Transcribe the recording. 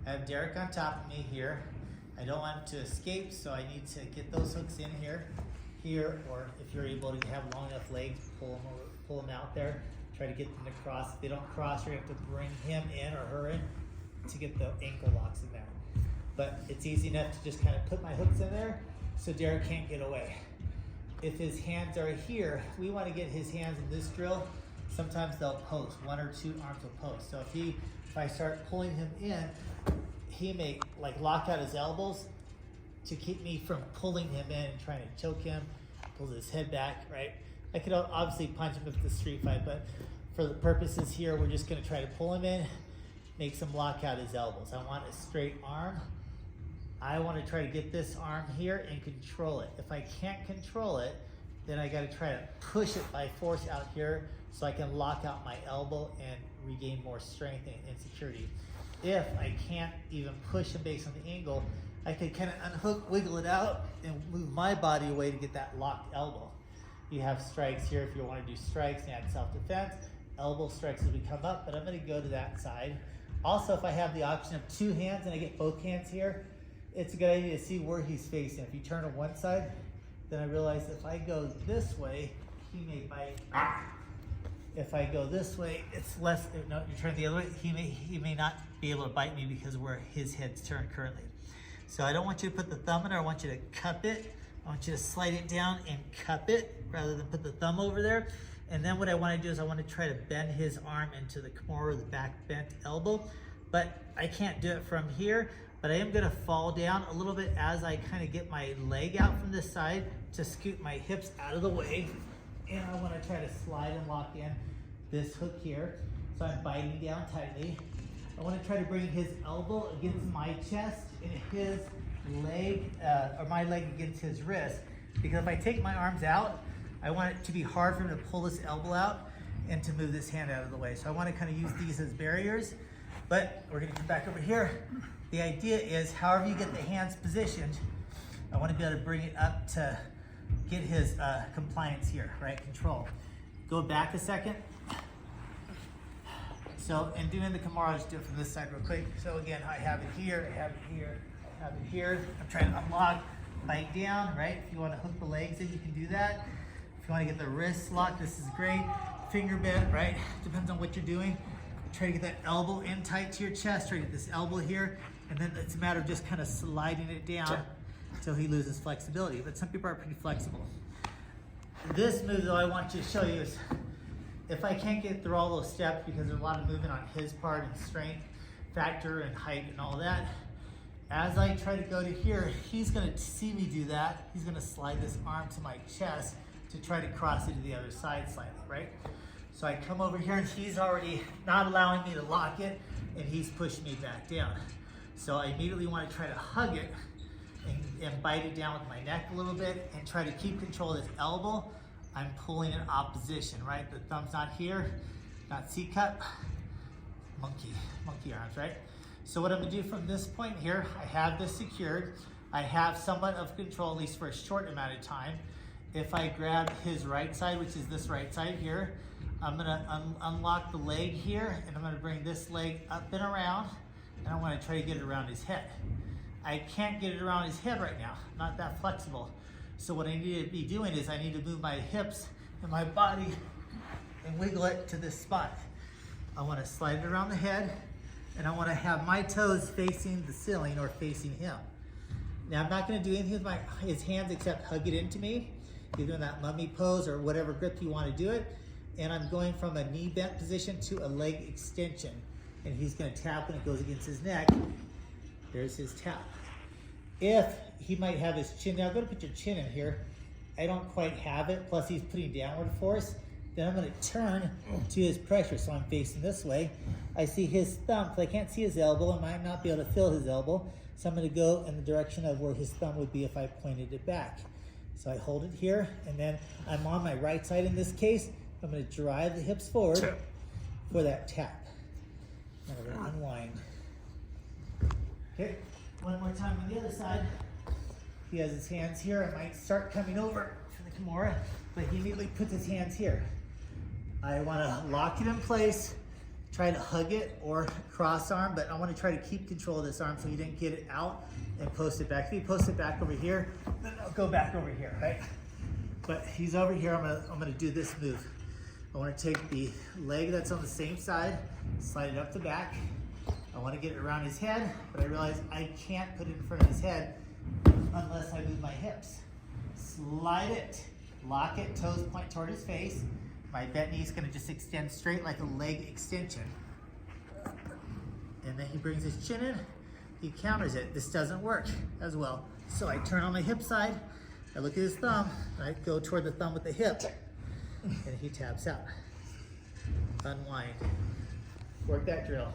I have Derek on top of me here. I don't want him to escape, so I need to get those hooks in here, or if you're able to have long enough legs, pull them out there. Try to get them to cross. If they don't cross, you're gonna have to bring him in or her in to get the ankle locks in there. But it's easy enough to just kind of put my hooks in there so Derek can't get away. If his hands are here, we want to get his hands in this drill. Sometimes they'll post, one or two arms will post. So if I start pulling him in, he may like lock out his elbows to keep me from pulling him in and trying to choke him, pull his head back, right? I could obviously punch him if it's a street fight, but for the purposes here, we're just gonna try to pull him in, makes him lock out his elbows. I want a straight arm. I want to try to get this arm here and control it. If I can't control it, then I got to try to push it by force out here so I can lock out my elbow and regain more strength and security. If I can't even push him based on the angle, I could kind of unhook, wiggle it out, and move my body away to get that locked elbow. You have strikes here if you want to do strikes and add self-defense. Elbow strikes as we come up, but I'm going to go to that side. Also, if I have the option of two hands and I get both hands here, it's a good idea to see where he's facing. If you turn on one side, then I realize if I go this way, he may bite. If I go this way, it's less, no, you turn the other way, he may not be able to bite me because of where his head's turned currently. So I don't want you to put the thumb in there, I want you to cup it. I want you to slide it down and cup it rather than put the thumb over there. And then what I want to do is I want to try to bend his arm into the Kimura, the back bent elbow. But I can't do it from here, but I am going to fall down a little bit as I kind of get my leg out from this side to scoot my hips out of the way. And I want to try to slide and lock in this hook here. So I'm biting down tightly. I want to try to bring his elbow against my chest and his leg, or my leg against his wrist. Because if I take my arms out, I want it to be hard for him to pull this elbow out and to move this hand out of the way. So I want to kind of use these as barriers, but we're going to come back over here. The idea is however you get the hands positioned, I want to be able to bring it up to get his compliance here, right? Control. Go back a second. So in doing the Kimura, I'll just do it from this side real quick. So again, I have it here, I have it here, I have it here. I'm trying to unlock, bite down, right? If you want to hook the legs in, you can do that. If you want to get the wrists locked, this is great. Finger bent, right? Depends on what you're doing. Try to get that elbow in tight to your chest. Try to get this elbow here. And then it's a matter of just kind of sliding it down until he loses flexibility. But some people are pretty flexible. This move, though, I want you to show you is if I can't get through all those steps because there's a lot of movement on his part and strength factor and height and all that, as I try to go to here, he's going to see me do that. He's going to slide this arm to my chest to try to cross it to the other side slightly, right? So I come over here and he's already not allowing me to lock it and he's pushing me back down. So I immediately want to try to hug it and bite it down with my neck a little bit and try to keep control of this elbow. I'm pulling in opposition, right? The thumb's not here, not C-cup, monkey arms, right? So what I'm gonna do from this point here, I have this secured. I have somewhat of control, at least for a short amount of time. If I grab his right side, which is this right side here, I'm gonna unlock the leg here, and I'm gonna bring this leg up and around, and I wanna try to get it around his head. I can't get it around his head right now, not that flexible. So what I need to be doing is I need to move my hips and my body and wiggle it to this spot. I wanna slide it around the head, and I wanna have my toes facing the ceiling or facing him. Now I'm not gonna do anything with his hands except hug it into me, either in that mummy pose or whatever grip you wanna do it. And I'm going from a knee bent position to a leg extension. And he's gonna tap when it goes against his neck. There's his tap. If he might have his chin, now go to put your chin in here. I don't quite have it, plus he's putting downward force. Then I'm gonna turn to his pressure, so I'm facing this way. I see his thumb, because I can't see his elbow, I might not be able to feel his elbow. So I'm gonna go in the direction of where his thumb would be if I pointed it back. So I hold it here, and then I'm on my right side in this case. I'm gonna drive the hips forward for that tap. I'm gonna unwind. Okay, one more time on the other side. He has his hands here. I might start coming over for the Kimura, but he immediately puts his hands here. I wanna lock it in place try to hug it or cross arm, but I want to try to keep control of this arm so he didn't get it out and post it back. If he posts it back over here, then I'll go back over here, right? But he's over here, I'm gonna do this move. I want to take the leg that's on the same side, slide it up the back. I want to get it around his head, but I realize I can't put it in front of his head unless I move my hips. Slide it, lock it, toes point toward his face. My bent knee is going to just extend straight like a leg extension. And then he brings his chin in, he counters it. This doesn't work as well. So I turn on my hip side, I look at his thumb, I go toward the thumb with the hip, and he taps out. Unwind. Work that drill.